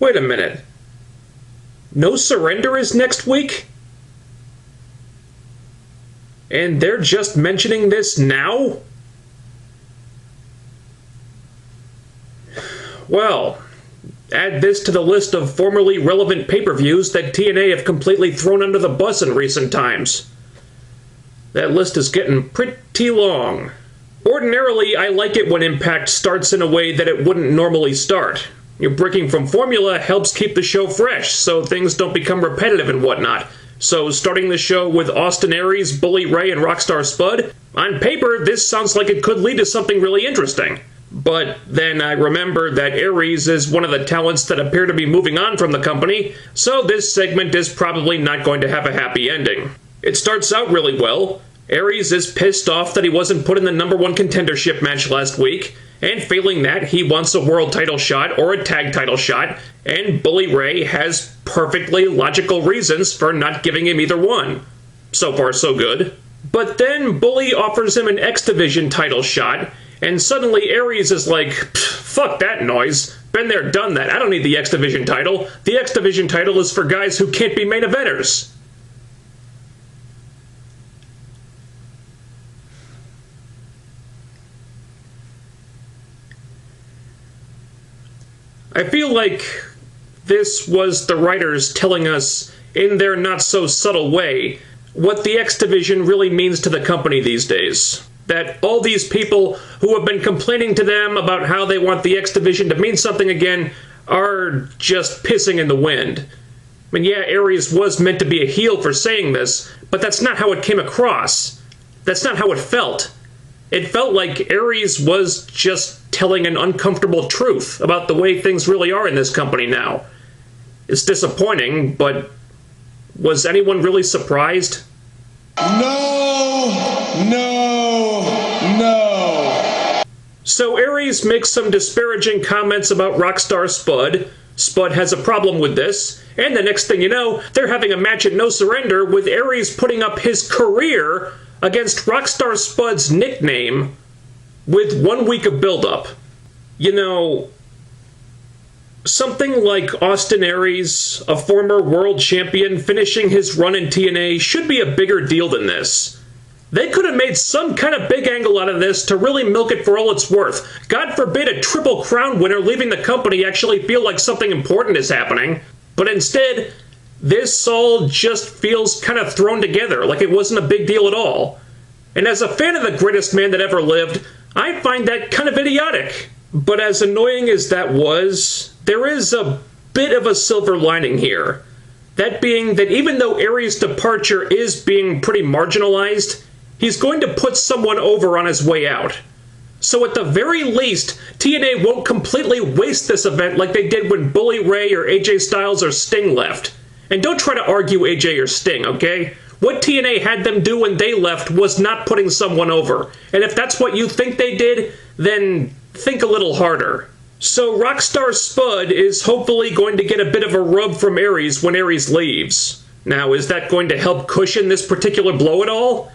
Wait a minute. No Surrender is next week? And they're just mentioning this now? Well, add this to the list of formerly relevant pay-per-views that TNA have completely thrown under the bus in recent times. That list is getting pretty long. Ordinarily, I like it when Impact starts in a way that it wouldn't normally start. Breaking from formula helps keep the show fresh, so things don't become repetitive and whatnot. So starting the show with Austin Aries, Bully Ray, and Rockstar Spud, on paper, this sounds like it could lead to something really interesting. But then I remember that Aries is one of the talents that appear to be moving on from the company, so this segment is probably not going to have a happy ending. It starts out really well. Aries is pissed off that he wasn't put in the #1 contendership match last week, and failing that, he wants a world title shot or a tag title shot, and Bully Ray has perfectly logical reasons for not giving him either one. So far, so good. But then Bully offers him an X Division title shot, and suddenly Aries is like, fuck that noise. Been there, done that. I don't need the X Division title. The X Division title is for guys who can't be main eventers. I feel like this was the writers telling us, in their not-so-subtle way, what the X Division really means to the company these days. That all these people who have been complaining to them about how they want the X Division to mean something again are just pissing in the wind. I mean, yeah, Aries was meant to be a heel for saying this, but that's not how it came across. That's not how it felt. It felt like Aries was just telling an uncomfortable truth about the way things really are in this company now. It's disappointing, but was anyone really surprised? No. So Aries makes some disparaging comments about Rockstar Spud. Spud has a problem with this, and the next thing you know, they're having a match at No Surrender with Aries putting up his career against Rockstar Spud's nickname with 1 week of build-up. You know, something like Austin Aries, a former world champion finishing his run in TNA, should be a bigger deal than this. They could have made some kind of big angle out of this to really milk it for all it's worth. God forbid a Triple Crown winner leaving the company actually feel like something important is happening. But instead, this all just feels kind of thrown together, like it wasn't a big deal at all. And as a fan of the greatest man that ever lived, I find that kind of idiotic. But as annoying as that was, there is a bit of a silver lining here. That being that even though Aries' departure is being pretty marginalized, he's going to put someone over on his way out. So at the very least, TNA won't completely waste this event like they did when Bully Ray or AJ Styles or Sting left. And don't try to argue AJ or Sting, okay? What TNA had them do when they left was not putting someone over. And if that's what you think they did, then think a little harder. So Rockstar Spud is hopefully going to get a bit of a rub from Aries when Aries leaves. Now, is that going to help cushion this particular blow at all?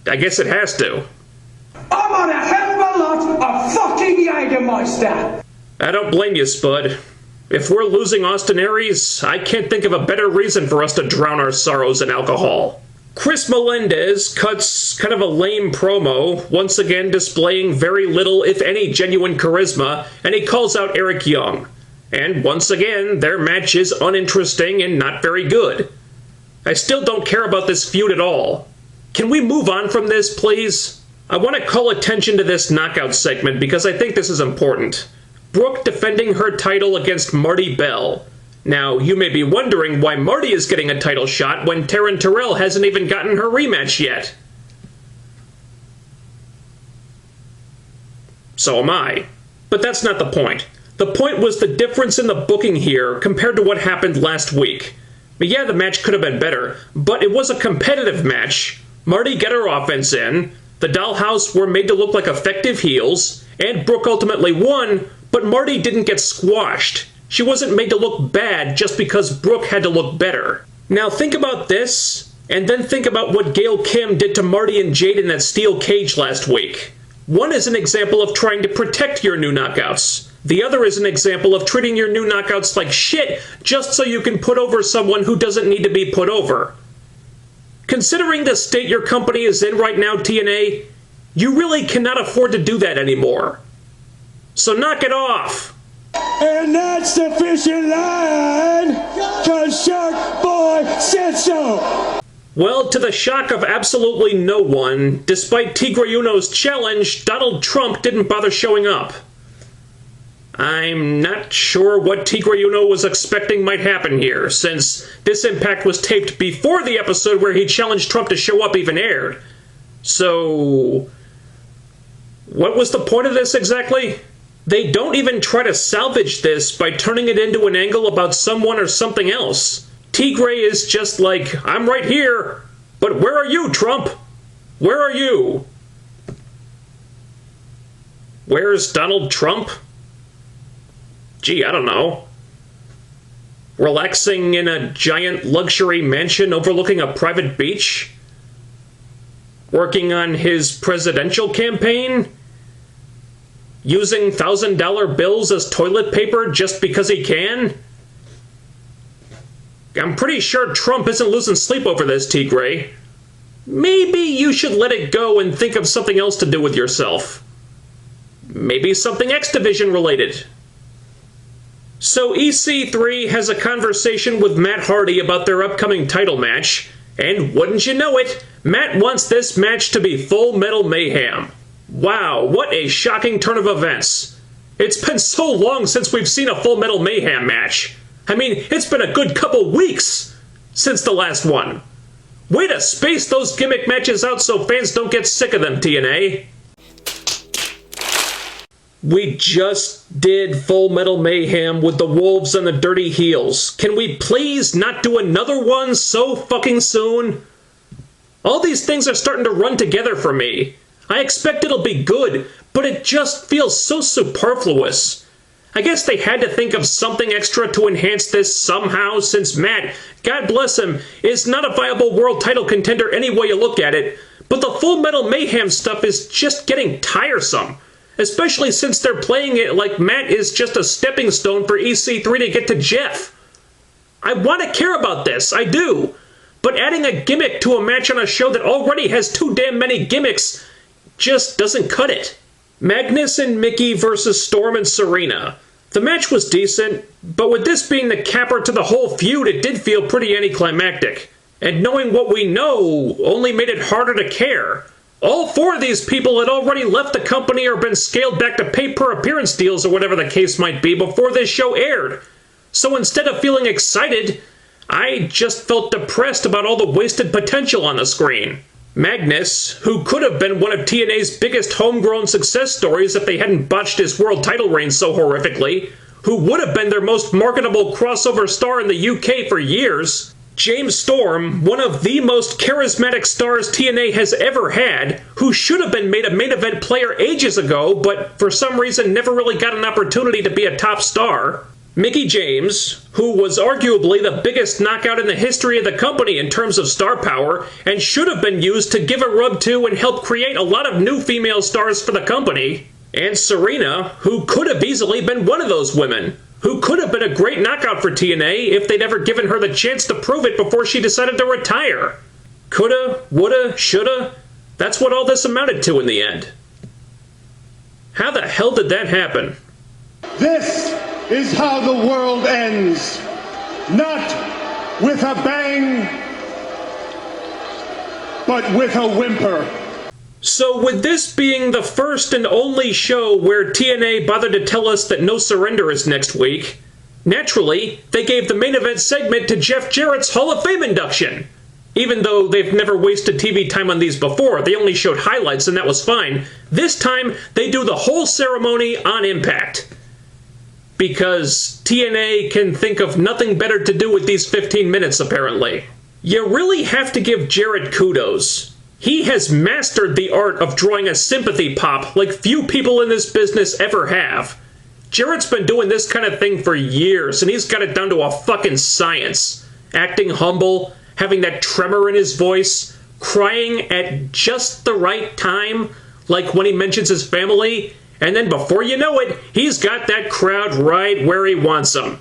I guess it has to. I'm on a hell of a lot of fucking Jägermeister! I don't blame you, Spud. If we're losing Austin Aries, I can't think of a better reason for us to drown our sorrows in alcohol. Chris Melendez cuts kind of a lame promo, once again displaying very little, if any, genuine charisma, and he calls out Eric Young. And once again, their match is uninteresting and not very good. I still don't care about this feud at all. Can we move on from this, please? I want to call attention to this knockout segment because I think this is important. Brooke defending her title against Marty Bell. Now, you may be wondering why Marty is getting a title shot when Taryn Terrell hasn't even gotten her rematch yet. So am I. But that's not the point. The point was the difference in the booking here compared to what happened last week. Yeah, the match could have been better, but it was a competitive match. Marty got her offense in, the Dollhouse were made to look like effective heels, and Brooke ultimately won, but Marty didn't get squashed. She wasn't made to look bad just because Brooke had to look better. Now think about this, and then think about what Gail Kim did to Marty and Jade in that steel cage last week. One is an example of trying to protect your new knockouts. The other is an example of treating your new knockouts like shit just so you can put over someone who doesn't need to be put over. Considering the state your company is in right now, TNA, you really cannot afford to do that anymore. So knock it off. And that's the fishing line, 'cause Shark Boy said so. Well, to the shock of absolutely no one, despite Tigre Uno's challenge, Donald Trump didn't bother showing up. I'm not sure what Tigre Uno was expecting might happen here, since this Impact was taped before the episode where he challenged Trump to show up even aired. So, what was the point of this exactly? They don't even try to salvage this by turning it into an angle about someone or something else. Tigre is just like, I'm right here, but where are you, Trump? Where are you? Where's Donald Trump? Gee, I don't know. Relaxing in a giant luxury mansion overlooking a private beach? Working on his presidential campaign? Using $1,000 bills as toilet paper just because he can? I'm pretty sure Trump isn't losing sleep over this, Tigre. Maybe you should let it go and think of something else to do with yourself. Maybe something X Division related. So EC3 has a conversation with Matt Hardy about their upcoming title match, and wouldn't you know it, Matt wants this match to be Full Metal Mayhem. Wow, what a shocking turn of events. It's been so long since we've seen a Full Metal Mayhem match. I mean, it's been a good couple weeks since the last one. Way to space those gimmick matches out so fans don't get sick of them, TNA. We just did Full Metal Mayhem with the Wolves and the Dirty Heels. Can we please not do another one so fucking soon? All these things are starting to run together for me. I expect it'll be good, but it just feels so superfluous. I guess they had to think of something extra to enhance this somehow, since Matt, God bless him, is not a viable world title contender any way you look at it, but the Full Metal Mayhem stuff is just getting tiresome. Especially since they're playing it like Matt is just a stepping stone for EC3 to get to Jeff. I want to care about this, I do. But adding a gimmick to a match on a show that already has too damn many gimmicks just doesn't cut it. Magnus and Mickey versus Storm and Serena. The match was decent, but with this being the capper to the whole feud, it did feel pretty anticlimactic. And knowing what we know only made it harder to care. All four of these people had already left the company or been scaled back to pay-per-appearance deals or whatever the case might be before this show aired. So instead of feeling excited, I just felt depressed about all the wasted potential on the screen. Magnus, who could have been one of TNA's biggest homegrown success stories if they hadn't botched his world title reign so horrifically, who would have been their most marketable crossover star in the UK for years. James Storm, one of the most charismatic stars TNA has ever had, who should have been made a main event player ages ago, but for some reason never really got an opportunity to be a top star. Mickie James, who was arguably the biggest knockout in the history of the company in terms of star power, and should have been used to give a rub to and help create a lot of new female stars for the company. And Serena, who could have easily been one of those women, who could have been a great knockout for TNA if they'd ever given her the chance to prove it before she decided to retire. Coulda, woulda, shoulda, that's what all this amounted to in the end. How the hell did that happen? This is how the world ends. Not with a bang, but with a whimper. So with this being the first and only show where TNA bothered to tell us that No Surrender is next week, naturally, they gave the main event segment to Jeff Jarrett's Hall of Fame induction. Even though they've never wasted TV time on these before, they only showed highlights and that was fine. This time, they do the whole ceremony on Impact. Because TNA can think of nothing better to do with these 15 minutes, apparently. You really have to give Jarrett kudos. He has mastered the art of drawing a sympathy pop like few people in this business ever have. Jarrett's been doing this kind of thing for years, and he's got it down to a fucking science. Acting humble, having that tremor in his voice, crying at just the right time, like when he mentions his family, and then before you know it, he's got that crowd right where he wants them.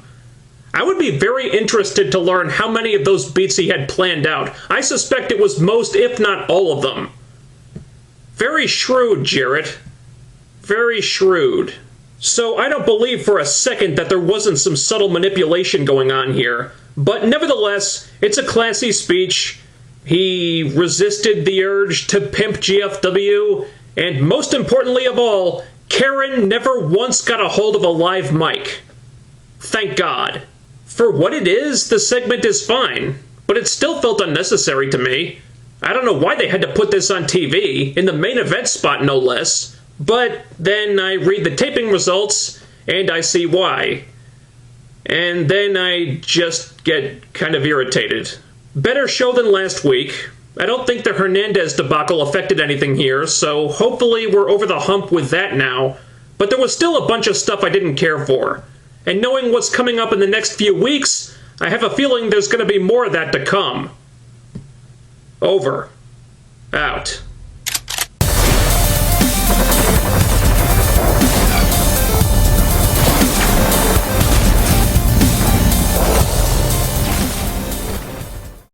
I would be very interested to learn how many of those beats he had planned out. I suspect it was most, if not all of them. Very shrewd, Jarrett. Very shrewd. So I don't believe for a second that there wasn't some subtle manipulation going on here. But nevertheless, it's a classy speech. He resisted the urge to pimp GFW. And most importantly of all, Karen never once got a hold of a live mic. Thank God. For what it is, the segment is fine, but it still felt unnecessary to me. I don't know why they had to put this on TV, in the main event spot no less, but then I read the taping results, and I see why. And then I just get kind of irritated. Better show than last week. I don't think the Hernandez debacle affected anything here, so hopefully we're over the hump with that now, but there was still a bunch of stuff I didn't care for. And knowing what's coming up in the next few weeks, I have a feeling there's going to be more of that to come. Over. Out.